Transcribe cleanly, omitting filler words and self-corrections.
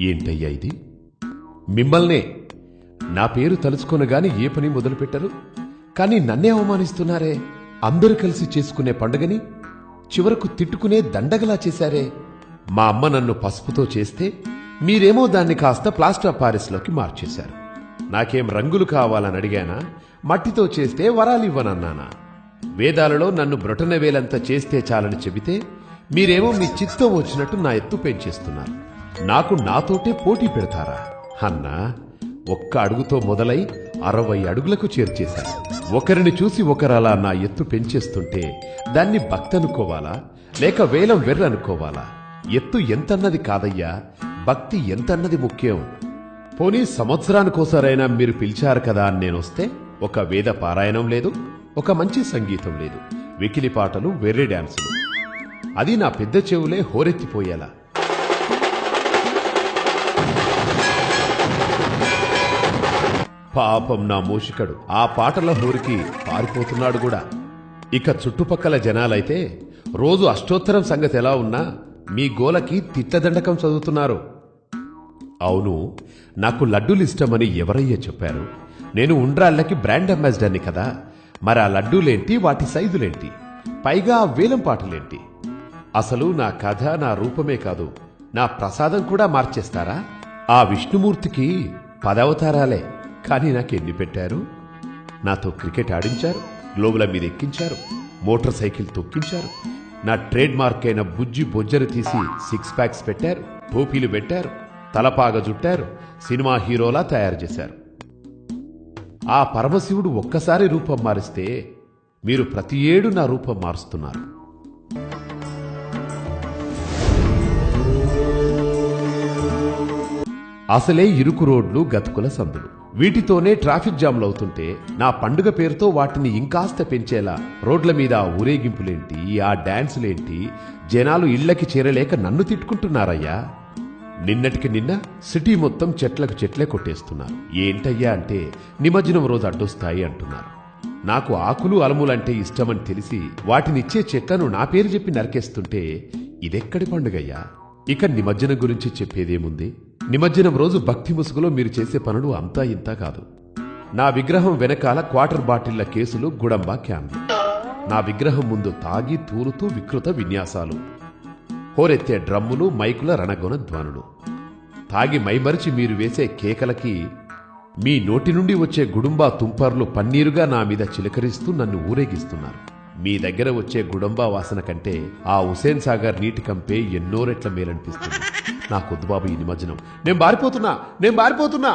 ఏంటయ్యా ఇది? మిమ్మల్నే నా పేరు తలుచుకొనగాని ఏ పని మొదలుపెట్టరు, కానీ నన్నే అవమానిస్తున్నారే. అందరూ కలిసి చేసుకునే పండుగని చివరకు తిట్టుకునే దండగలా చేశారే. మా అమ్మ నన్ను పసుపుతో చేస్తే మీరేమో దాన్ని కాస్త ప్లాస్టర్ ఆఫ్ పారిస్లోకి మార్చేశారు. నాకేం రంగులు కావాలని అడిగానా? మట్టితో చేస్తే వరాలివ్వనన్నానా? వేదాలలో నన్ను బ్రొటనవేలంత చేస్తే చాలని చెబితే మీరేమో మీ చిత్తం వచ్చినట్టు నా ఎత్తు పెంచేస్తున్నారు. నాకు నాతోటే పోటీ పెడతారా? అన్నా, ఒక్క అడుగుతో మొదలై 60 అడుగులకు చేర్చేశారు. ఒకరిని చూసి ఒకరలా నా ఎత్తు పెంచేస్తుంటే దాన్ని భక్తనుకోవాలా లేక వేలం వెర్రనుకోవాలా? ఎత్తు ఎంతన్నది కాదయ్యా, భక్తి ఎంతన్నది ముఖ్యం. పోనీ సంవత్సరానికోసారైనా మీరు పిలిచారు కదా అని నేనొస్తే ఒక వేద పారాయణం లేదు, ఒక మంచి సంగీతం లేదు, వెకిలి పాటలు, వెర్రి డాన్సులు. అది నా పెద్ద చెవులే హోరెత్తిపోయేలా. పాపం నా మూషికడు ఆ పాటల హోరికి పారిపోతున్నాడు కూడా. ఇక చుట్టుపక్కల జనాలైతే రోజు అష్టోత్తరం సంగతి ఎలా ఉన్నా మీ గోలకి తిట్టదండకం చదువుతున్నారు. అవును, నాకు లడ్డూలిష్టమని ఎవరయ్యా చెప్పారు? నేను ఉండ్రాళ్ళకి బ్రాండ్ అంబాసిడర్ని కదా. మరి ఆ లడ్డూలేంటి, వాటి సైజులేంటి, పైగా ఆ వేలం పాటలేంటి? అసలు నా కథ, నా రూపమే కాదు, నా ప్రసాదం కూడా మార్చేస్తారా? ఆ విష్ణుమూర్తికి 10 అవతారాలే, కానీ నాకెన్ని పెట్టారు? నాతో క్రికెట్ ఆడించారు, గ్లోబుల మీద ఎక్కించారు, మోటార్ సైకిల్ తొక్కించారు, నా ట్రేడ్ మార్క్ అయిన బుజ్జి బొజ్జరు తీసి 6 ప్యాక్స్ పెట్టారు, టోపీలు పెట్టారు, తలపాగ జుట్టారు, సినిమా హీరోలా తయారు చేశారు. ఆ పరమశివుడు ఒక్కసారి రూపం మారిస్తే మీరు ప్రతి ఏడు నా రూపం మారుస్తున్నారు. అసలే ఇరుకు రోడ్లు, గతుకుల సందులు, వీటితోనే ట్రాఫిక్ జామ్లవుతుంటే నా పండుగ పేరుతో వాటిని ఇంకాస్త పెంచేలా రోడ్ల మీద ఆ ఊరేగింపులేంటి, ఆ డాన్సులేంటి? జనాలు ఇళ్లకి చేరలేక నన్ను తిట్టుకుంటున్నారయ్యా. నిన్నటికి నిన్న సిటీ మొత్తం చెట్లకు చెట్లే కొట్టేస్తున్నారు. ఏంటయ్యా అంటే నిమజ్జనం రోజు అడ్డొస్తాయి అంటున్నారు. నాకు ఆకులు అలములంటే ఇష్టమని తెలిసి వాటినిచ్చే చెట్లను నా పేరు చెప్పి నరికేస్తుంటే ఇదెక్కడి పండుగయ్యా? ఇక నిమజ్జనం గురించి చెప్పేదేముంది? నిమజ్జనం రోజు భక్తి ముసుగులో మీరు చేసే పనులు అంతా ఇంతా కాదు. నా విగ్రహం వెనకాల క్వార్టర్ బాటిళ్ల కేసులు, గుడంబా క్యాన్లు, నా విగ్రహం ముందు తాగి తూలుతూ వికృత విన్యాసాలు, హోరెత్తే డ్రమ్ములు, మైకుల రణగొన ధ్వనులు, తాగి మైమరిచి మీరు వేసే కేకలకి మీ నోటి నుండి వచ్చే గుడుంబా తుంపర్లు పన్నీరుగా నా మీద చిలకరిస్తూ నన్ను ఊరేగిస్తున్నారు. మీ దగ్గర వచ్చే గుడంబా వాసన కంటే ఆ హుసేన్ సాగర్ నీటి కంపే ఎన్నో రెట్ల మేలనిపిస్తుంది. నాకొద్దు బాబు ఈ నిమజ్జనం. నేను బారిపోతున్నా.